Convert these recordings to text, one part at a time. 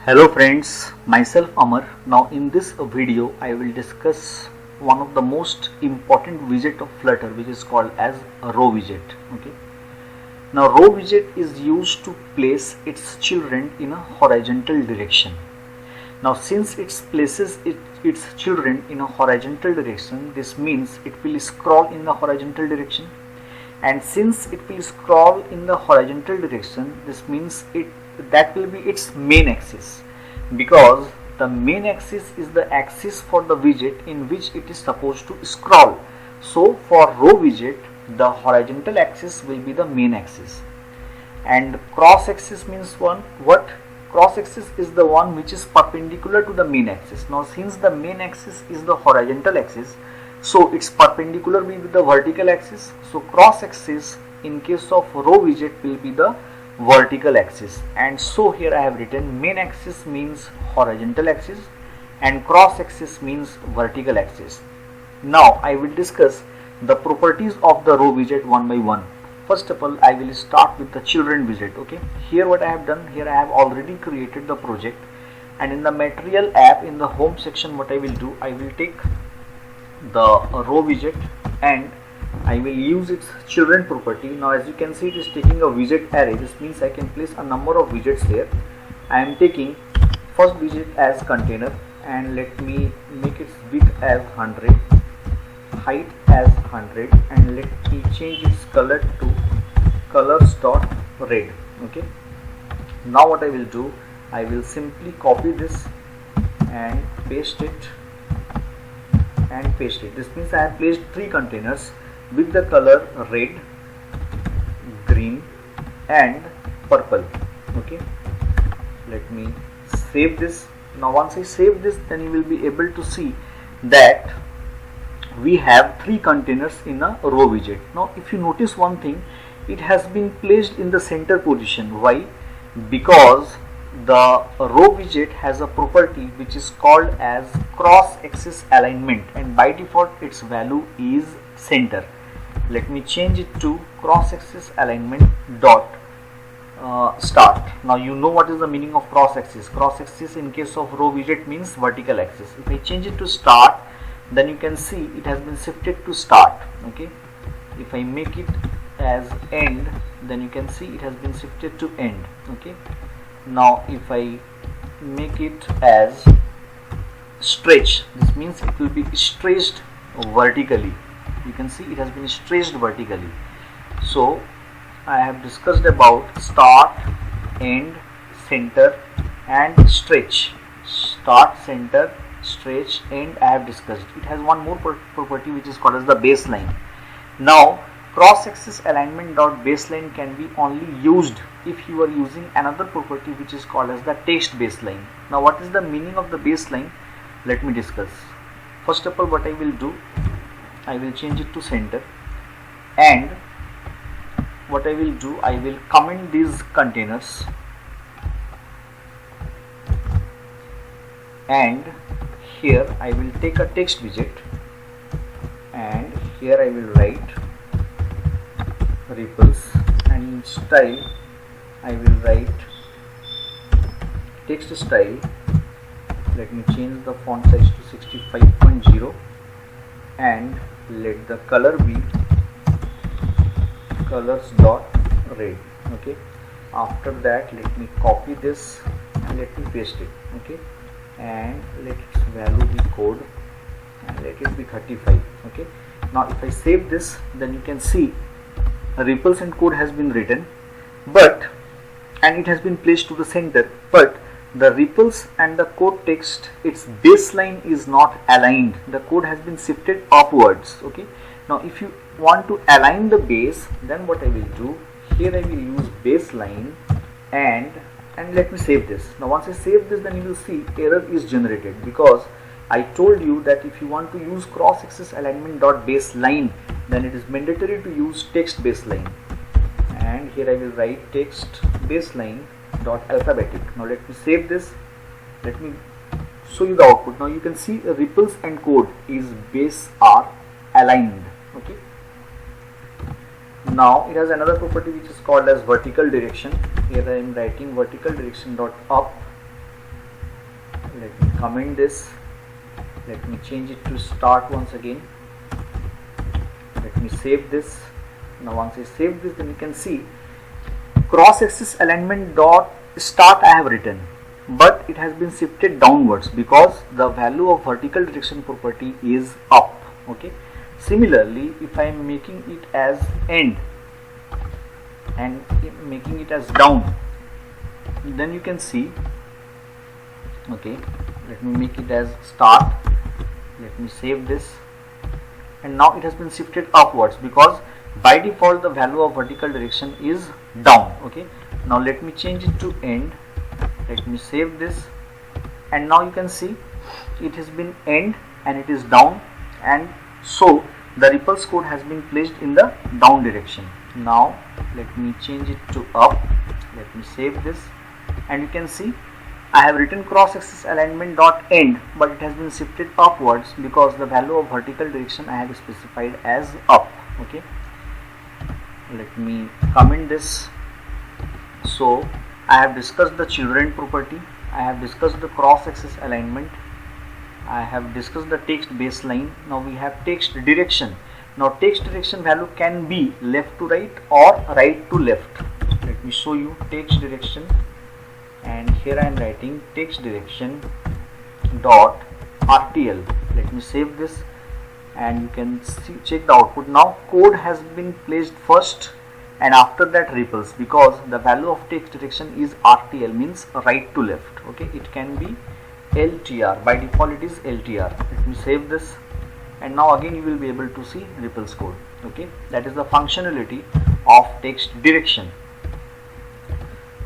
Hello friends, myself Amar. Now in this video I will discuss one of the most important widget of Flutter, which is called as a row widget. Okay. Now row widget is used to place its children in a horizontal direction. Now since it places its children in a horizontal direction, this means it will scroll in the horizontal direction, and since it will scroll in the horizontal direction, this means that will be its main axis, because the main axis is the axis for the widget in which it is supposed to scroll. So for row widget, the horizontal axis will be the main axis, and cross axis means what? Cross axis is the one which is perpendicular to the main axis. Now since the main axis is the horizontal axis, so its perpendicular will be the vertical axis. So cross axis in case of row widget will be the vertical axis, and so here I have written main axis means horizontal axis and cross axis means vertical axis. Now I will discuss the properties of the row widget one by one. First of all, I will start with the children widget. Okay, here what I have done, here I have already created the project, and in the material app in the home section, what I will do, I will take the row widget and I will use its children property. Now as you can see, it is taking a widget array. This means I can place a number of widgets here. I am taking first widget as container, and let me make its width as 100, height as 100, and let me change its color to colors.red. Okay, now what I will do, I will simply copy this and paste it and paste it. This means I have placed three containers with the color red, green and purple. Okay, let me save this. Now once I save this, then you will be able to see that we have three containers in a row widget. Now if you notice one thing, it has been placed in the center position. Why? Because the row widget has a property which is called as cross axis alignment, and by default its value is center. Let me change it to cross axis alignment dot start. Now you know what is the meaning of cross axis. Cross axis in case of row widget means vertical axis. If I change it to start, then you can see it has been shifted to start. Okay, if I make it as end, then you can see it has been shifted to end. Okay, now if I make it as stretch, this means it will be stretched vertically. You can see it has been stretched vertically. So I have discussed about start, end, center and stretch. Start, center, stretch, end I have discussed. It has one more property which is called as the baseline. Now cross axis alignment dot baseline can be only used if you are using another property which is called as the text baseline. Now what is the meaning of the baseline? Let me discuss. First of all, what I will do, I will change it to center, and what I will do, I will comment these containers, and here I will take a text widget, and here I will write ripples, and in style I will write text style. Let me change the font size to 65.0 and let the color be colors.red. Okay, after that let me copy this and let me paste it. Okay, and let its value be code and let it be 35. Okay, now if I save this, then you can see ripples and code has been written, and it has been placed to the center, but the ripples and the code text, its baseline is not aligned. The code has been shifted upwards. Okay, now if you want to align the base, then what I will do, here I will use baseline and let me save this. Now once I save this, then you will see error is generated, because I told you that if you want to use cross axis alignment dot baseline, then it is mandatory to use text baseline, and here I will write text baseline dot alphabetic. Now let me save this. Let me show you the output. Now you can see ripples and code is base are aligned. Okay, now it has another property which is called as vertical direction. Here I am writing vertical direction dot up, comment this. Let me change it to start once again. Let me save this. Now once I save this, then you can see cross axis alignment dot start I have written, but it has been shifted downwards because the value of vertical direction property is up. Okay. Similarly, if I am making it as end and making it as down, then you can see, okay, let me make it as start. Let me save this, and now it has been shifted upwards because by default the value of vertical direction is down. Okay, now let me change it to end. Let me save this, and now you can see it has been end and it is down, and so the ripples code has been placed in the down direction. Now let me change it to up. Let me save this, and you can see I have written cross axis alignment dot end, but it has been shifted upwards because the value of vertical direction I have specified as up. Okay, let me comment this. So I have discussed the children property, I have discussed the cross axis alignment, I have discussed the text baseline. Now we have text direction. Now text direction value can be left to right or right to left. Let me show you text direction, and here I am writing text direction dot RTL. Let me save this, and you can see, check the output. Now code has been placed first and after that ripples because the value of text direction is RTL, means right to left. Okay, it can be LTR, by default it is LTR. Let me save this, and now again you will be able to see ripples code. Okay, that is the functionality of text direction.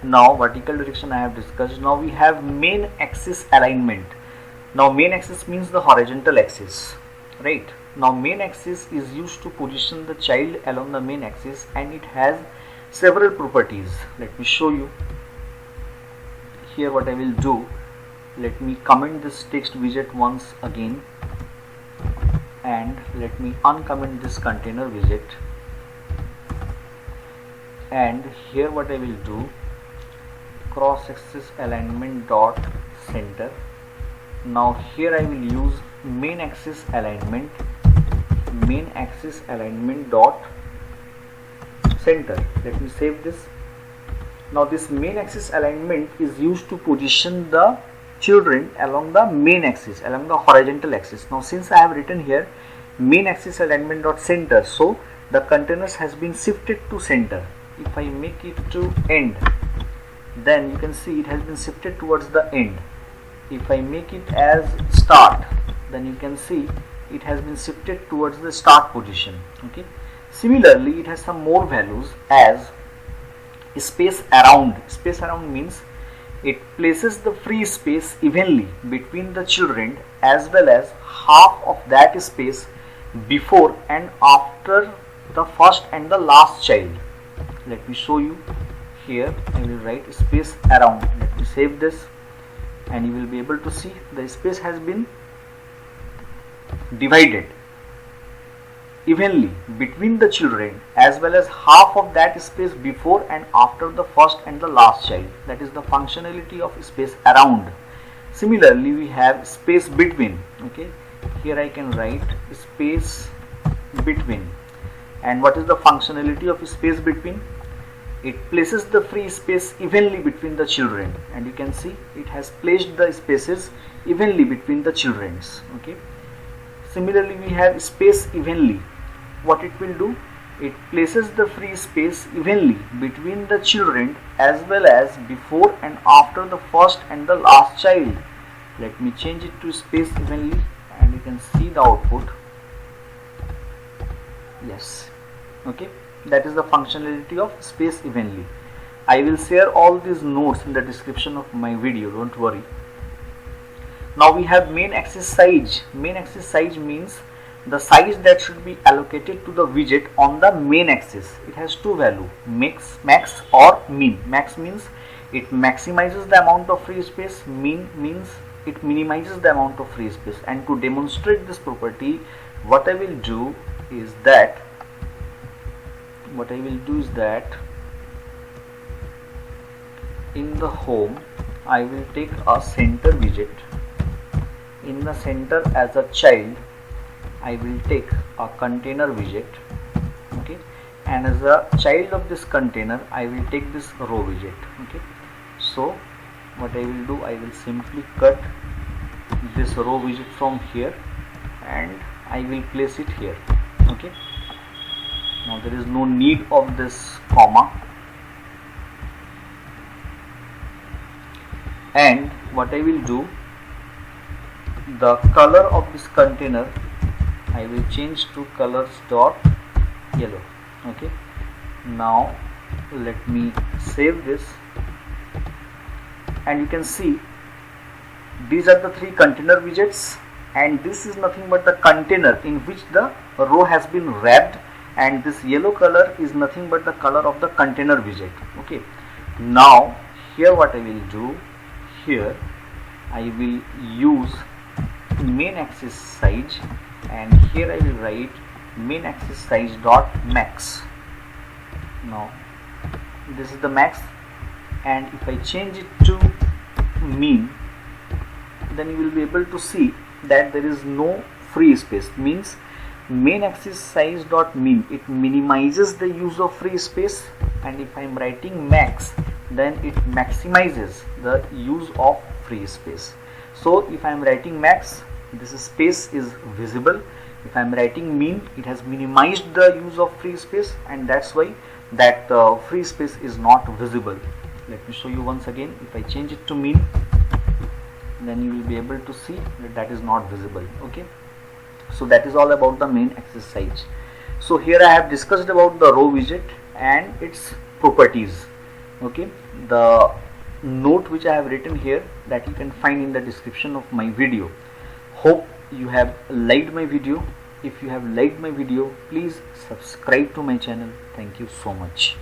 Now vertical direction I have discussed. Now we have main axis alignment. Now main axis means the horizontal axis, right? Now main axis is used to position the child along the main axis, and it has several properties. Let me show you. Here what I will do, let me comment this text widget once again, and let me uncomment this container widget, and here what I will do, cross axis alignment dot center. Now here I will use main axis alignment dot center. Let me save this. Now this main axis alignment is used to position the children along the main axis, along the horizontal axis. Now since I have written here main axis alignment dot center, so the containers has been shifted to center. If I make it to end, then you can see it has been shifted towards the end. If I make it as start, then you can see it has been shifted towards the start position. Okay, similarly it has some more values as space around. Space around means it places the free space evenly between the children, as well as half of that space before and after the first and the last child. Let me show you. Here I will write space around. Let me save this, and you will be able to see the space has been divided evenly between the children, as well as half of that space before and after the first and the last child. That is the functionality of space around. Similarly we have space between. Okay, here I can write space between, and what is the functionality of space between? It places the free space evenly between the children, and you can see it has placed the spaces evenly between the childrens. Okay, similarly we have space evenly. What it will do, it places the free space evenly between the children, as well as before and after the first and the last child. Let me change it to space evenly, and you can see the output. Yes. Okay, that is the functionality of space evenly. I will share all these notes in the description of my video, don't worry. Now we have main axis size. Main axis size means the size that should be allocated to the widget on the main axis. It has two values, max or min. Max means it maximizes the amount of free space, min means it minimizes the amount of free space. And to demonstrate this property, what I will do is that in the home I will take a center widget, in the center as a child I will take a container widget, okay, and as a child of this container I will take this row widget, okay. So what I will do, I will simply cut this row widget from here and I will place it here, okay. Now there is no need of this comma, and what I will do, the color of this container I will change to colors dot yellow, okay. Now let me save this, and you can see these are the three container widgets, and this is nothing but the container in which the row has been wrapped, and this yellow color is nothing but the color of the container widget, okay. Now here what I will do, here I will use main axis size, and here I will write main axis size dot max. Now this is the max, and if I change it to mean, then you will be able to see that there is no free space. Means main axis size dot mean, it minimizes the use of free space, and if I am writing max, then it maximizes the use of free space. So if I am writing max, this space is visible. If I am writing mean, it has minimized the use of free space, and that's why that free space is not visible. Let me show you once again. If I change it to mean, then you will be able to see that that is not visible, okay. So that is all about the main axis size. So here I have discussed about the row widget and its properties, okay. The note which I have written here, that you can find in the description of my video. Hope you have liked my video. If you have liked my video, please subscribe to my channel. Thank you so much.